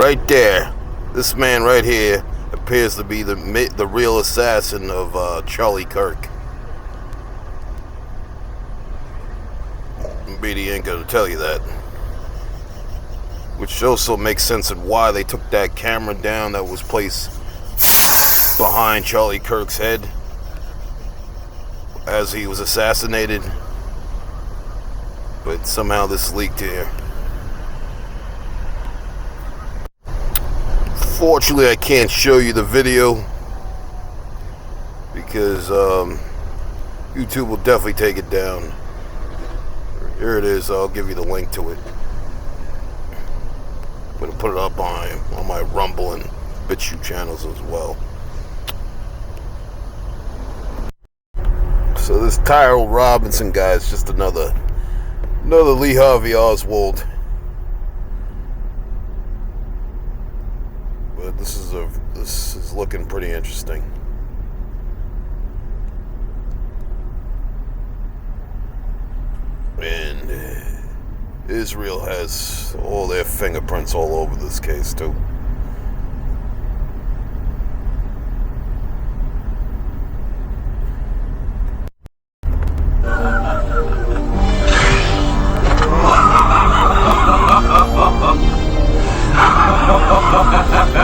Right there. This man right here appears to be the real assassin of Charlie Kirk. BD ain't gonna tell you that. Which also makes sense of why they took that camera down that was placed behind Charlie Kirk's head as he was assassinated. But somehow this leaked here. Fortunately, I can't show you the video because YouTube will definitely take it down. Here it is. I'll give you the link to it. I'm going to put it up on my Rumble and BitChute channels as well. So this Tyrell Robinson guy is just another Lee Harvey Oswald. But this is looking pretty interesting. And Israel has all their fingerprints all over this case too.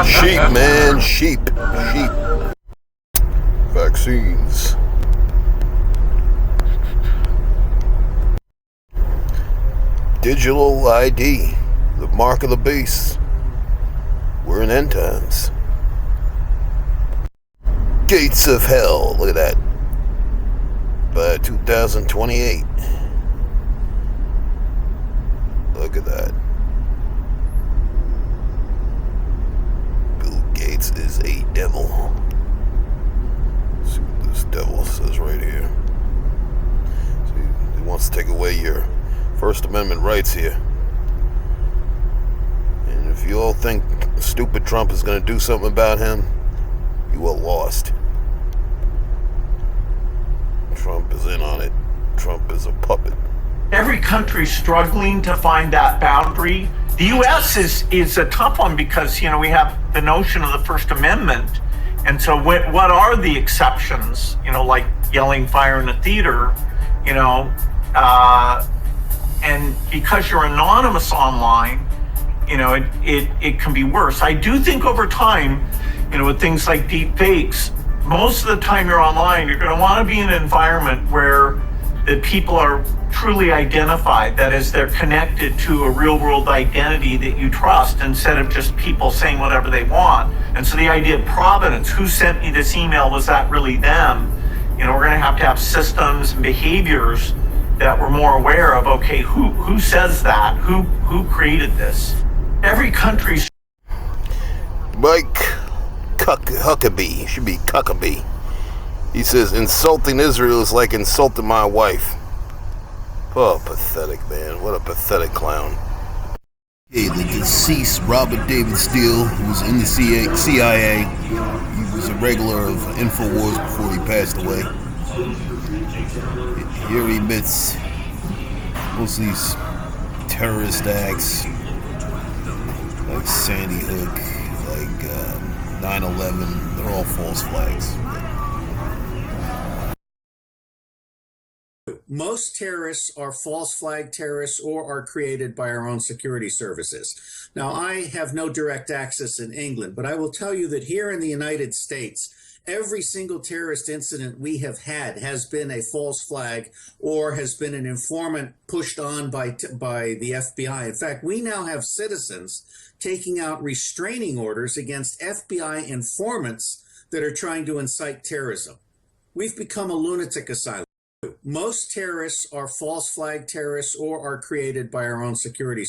Sheep, man, sheep. Vaccines. Digital ID, the mark of the beast. We're in end times. Gates of hell, look at that. By 2028. Look at that. Bill Gates is a devil. Let's see what this devil says right here. See, he wants to take away your First Amendment rights here. And if you all think stupid Trump is going to do something about him, you are lost. Trump is in on it. Trump is a puppet. Every country's struggling to find that boundary. The U.S. is a tough one because, you know, we have the notion of the First Amendment. And so what are the exceptions? You know, like yelling fire in a theater, you know, and because you're anonymous online, you know, it can be worse. I do think over time, you know, with things like deep fakes, most of the time you're online, you're going to want to be in an environment where the people are truly identified. That is, they're connected to a real world identity that you trust instead of just people saying whatever they want. And so the idea of provenance, who sent me this email, was that really them? You know, we're going to have systems and behaviors that we're more aware of. Okay, who says that? Who created this? Every country's Mike Huckabee, should be Cuckabee. He says, insulting Israel is like insulting my wife. Oh, pathetic, man. What a pathetic clown. Hey, the deceased Robert David Steele, who was in the CIA. He was a regular of InfoWars before he passed away. Here he admits most of these terrorist acts, like Sandy Hook, like 9/11, they're all false flags. Most terrorists are false flag terrorists or are created by our own security services. Now, I have no direct access in England, but I will tell you that here in the United States, every single terrorist incident we have had has been a false flag or has been an informant pushed on by the FBI. In fact, we now have citizens taking out restraining orders against FBI informants that are trying to incite terrorism. We've become a lunatic asylum. Most terrorists are false flag terrorists or are created by our own security